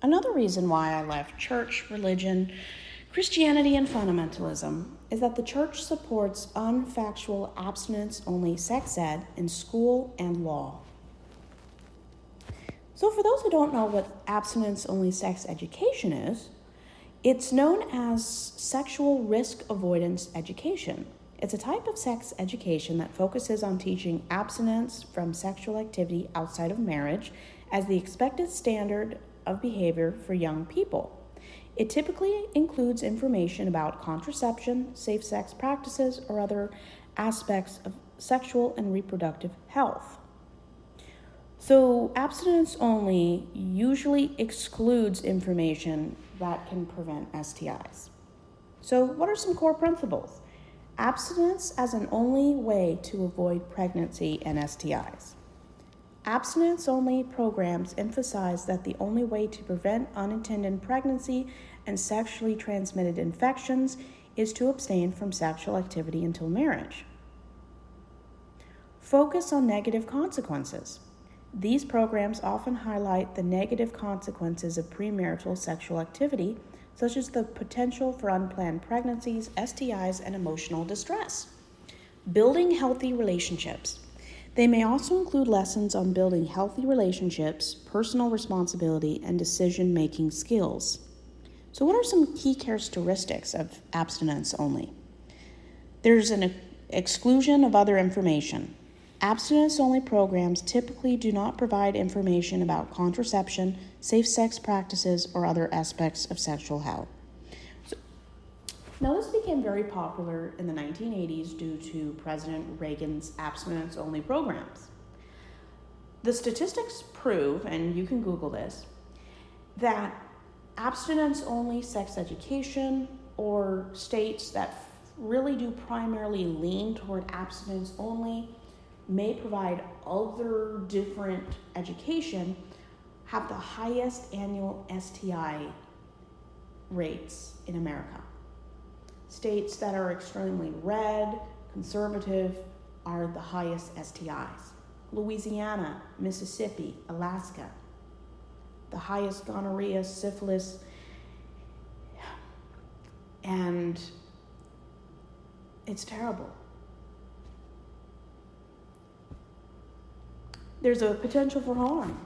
Another reason why I left church, religion, Christianity, and fundamentalism is that the church supports unfactual abstinence-only sex ed in school and law. So for those who don't know what abstinence-only sex education is, it's known as sexual risk avoidance education. It's a type of sex education that focuses on teaching abstinence from sexual activity outside of marriage as the expected standard of behavior for young people. It typically includes information about contraception, safe sex practices, or other aspects of sexual and reproductive health. So abstinence only usually excludes information that can prevent STIs. So what are some core principles? Abstinence as an only way to avoid pregnancy and STIs. Abstinence-only programs emphasize that the only way to prevent unintended pregnancy and sexually transmitted infections is to abstain from sexual activity until marriage. Focus on negative consequences. These programs often highlight the negative consequences of premarital sexual activity, such as the potential for unplanned pregnancies, STIs, and emotional distress. Building healthy relationships. They may also include lessons on building healthy relationships, personal responsibility, and decision-making skills. So what are some key characteristics of abstinence only? There's an exclusion of other information. Abstinence-only programs typically do not provide information about contraception, safe sex practices, or other aspects of sexual health. Now, this became very popular in the 1980s due to President Reagan's abstinence-only programs. The statistics prove, and you can Google this, that abstinence-only sex education or states that really do primarily lean toward abstinence only may provide other different education have the highest annual STI rates in America. States that are extremely red, conservative, are the highest STIs. Louisiana, Mississippi, Alaska, the highest gonorrhea, syphilis, and it's terrible. There's a potential for harm.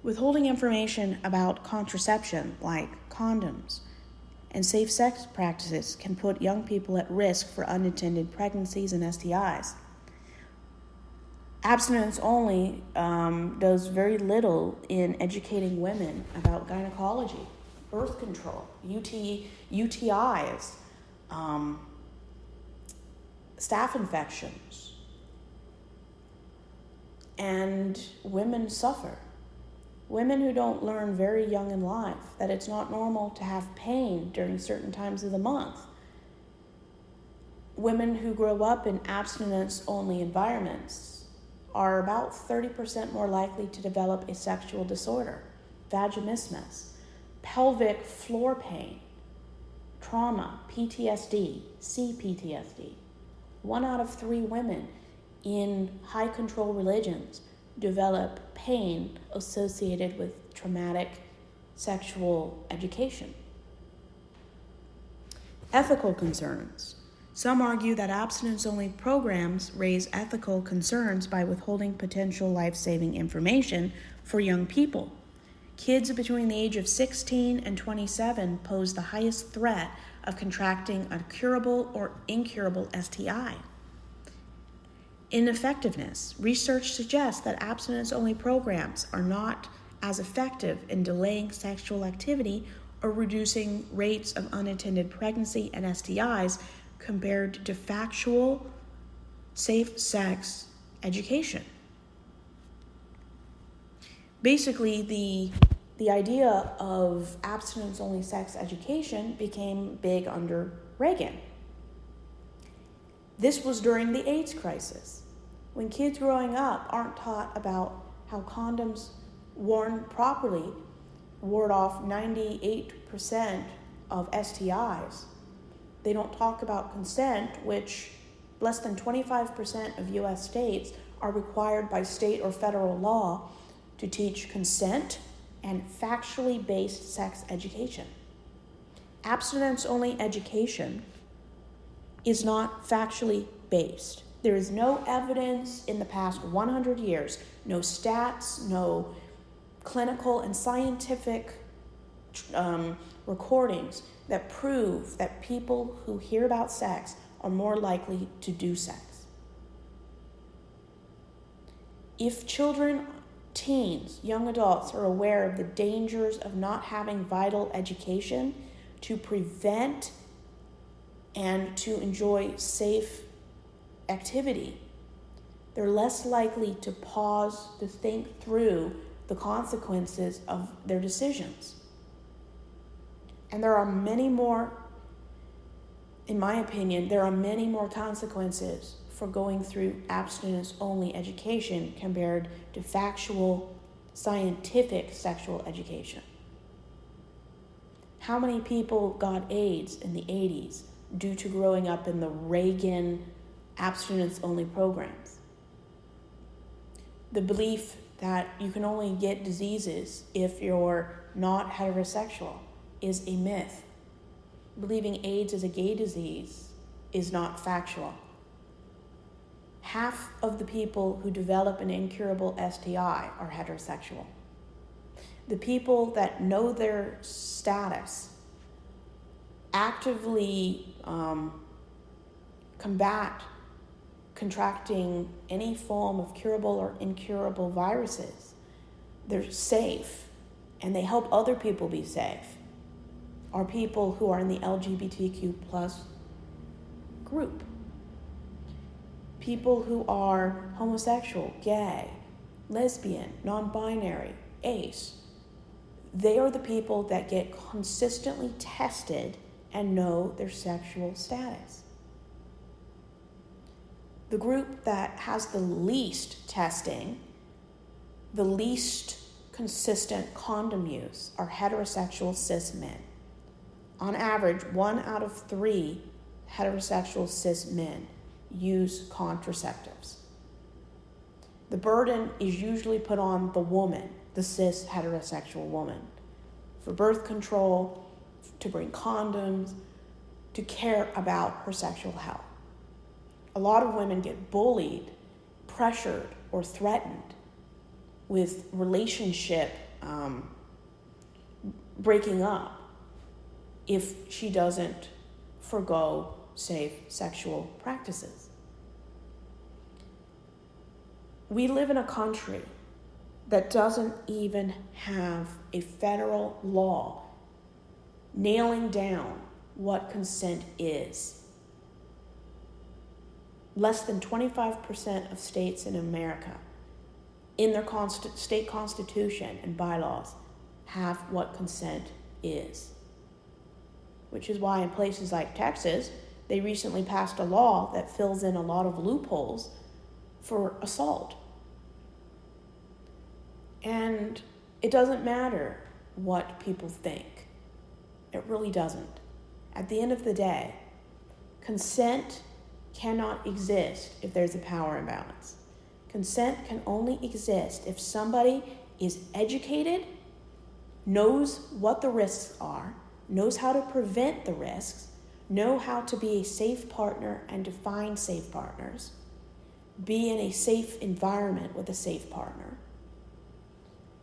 Withholding information about contraception, like condoms, and safe sex practices can put young people at risk for unintended pregnancies and STIs. Abstinence only does very little in educating women about gynecology, birth control, UTIs, staph infections, and women suffer. Women who don't learn very young in life that it's not normal to have pain during certain times of the month. Women who grow up in abstinence-only environments are about 30% more likely to develop a sexual disorder, vaginismus, pelvic floor pain, trauma, PTSD, CPTSD. 1 out of 3 women in high-control religions develop pain associated with traumatic sexual education. Ethical concerns. Some argue that abstinence-only programs raise ethical concerns by withholding potential life-saving information for young people. Kids between the age of 16 and 27 pose the highest threat of contracting a curable or incurable STI. Ineffectiveness. Research suggests that abstinence-only programs are not as effective in delaying sexual activity or reducing rates of unintended pregnancy and STIs compared to factual, safe sex education. Basically, the idea of abstinence-only sex education became big under Reagan. This was during the AIDS crisis, when kids growing up aren't taught about how condoms worn properly ward off 98% of STIs. They don't talk about consent, which less than 25% of U.S. states are required by state or federal law to teach consent and factually based sex education. Abstinence-only education is not factually based. There is no evidence in the past 100 years, no stats, no clinical and scientific recordings that prove that people who hear about sex are more likely to do sex. If children, teens, young adults are aware of the dangers of not having vital education to prevent and to enjoy safe activity, they're less likely to pause to think through the consequences of their decisions. And there are many more, in my opinion, there are many more consequences for going through abstinence-only education compared to factual, scientific sexual education. How many people got AIDS in the 80s due to growing up in the Reagan abstinence-only programs? The belief that you can only get diseases if you're not heterosexual is a myth. Believing AIDS is a gay disease is not factual. Half of the people who develop an incurable STI are heterosexual. The people that know their status actively combat contracting any form of curable or incurable viruses. They're safe, and they help other people be safe, are people who are in the LGBTQ plus group. People who are homosexual, gay, lesbian, non-binary, ace. They are the people that get consistently tested and know their sexual status. The group that has the least testing, the least consistent condom use, are heterosexual cis men. On average, 1 out of 3 heterosexual cis men use contraceptives. The burden is usually put on the woman, the cis heterosexual woman, for birth control, to bring condoms, to care about her sexual health. A lot of women get bullied, pressured, or threatened with relationship breaking up if she doesn't forgo safe sexual practices. We live in a country that doesn't even have a federal law nailing down what consent is. Less than 25% of states in America, in their state constitution and bylaws, have what consent is. Which is why in places like Texas, they recently passed a law that fills in a lot of loopholes for assault. And it doesn't matter what people think. It really doesn't. At the end of the day, consent cannot exist if there's a power imbalance. Consent can only exist if somebody is educated, knows what the risks are, knows how to prevent the risks, know how to be a safe partner and define safe partners, be in a safe environment with a safe partner.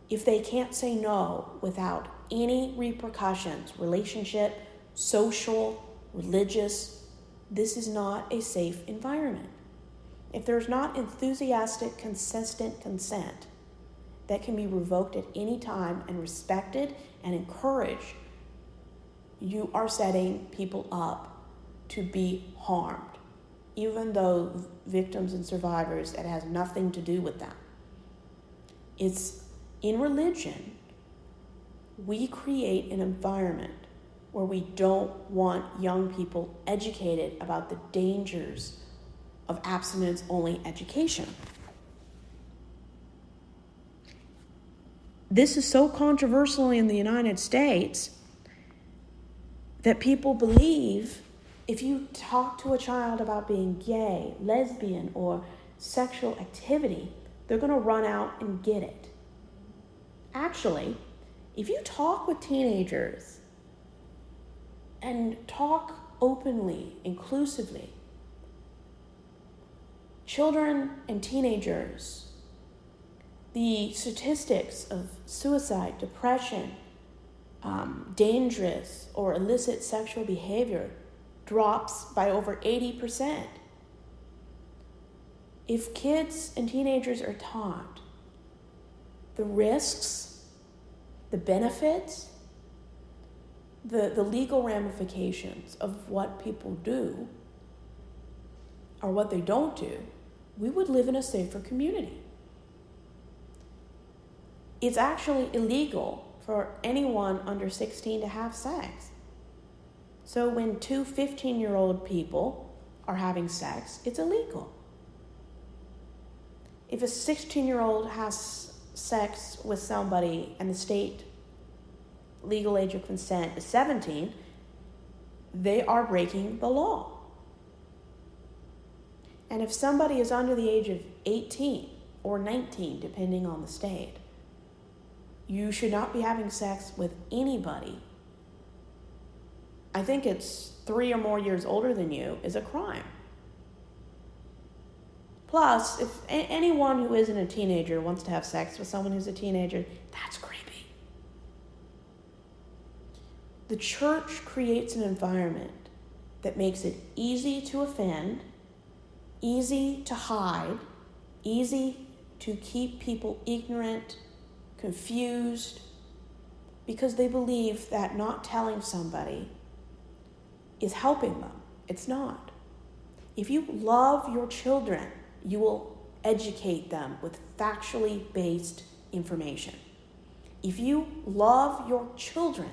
If they can't say no without any repercussions, relationship, social, religious, this is not a safe environment. If there's not enthusiastic, consistent consent that can be revoked at any time and respected and encouraged, you are setting people up to be harmed, even though victims and survivors, it has nothing to do with them. It's in religion, we create an environment where we don't want young people educated about the dangers of abstinence-only education. This is so controversial in the United States that people believe if you talk to a child about being gay, lesbian, or sexual activity, they're going to run out and get it. Actually, If you talk with teenagers and talk openly, inclusively, children and teenagers, the statistics of suicide, depression, dangerous or illicit sexual behavior drops by over 80%. If kids and teenagers are taught the risks, the benefits, the legal ramifications of what people do or what they don't do, we would live in a safer community. It's actually illegal for anyone under 16 to have sex. So when two 15-year-old people are having sex, it's illegal. If a 16-year-old has sex with somebody and the state legal age of consent is 17, they are breaking the law. And if somebody is under the age of 18 or 19, depending on the state, you should not be having sex with anybody. I think it's 3 or more years older than you is a crime. Plus, if anyone who isn't a teenager wants to have sex with someone who's a teenager, that's creepy. The church creates an environment that makes it easy to offend, easy to hide, easy to keep people ignorant, confused, because they believe that not telling somebody is helping them. It's not. If you love your children, you will educate them with factually based information. If you love your children,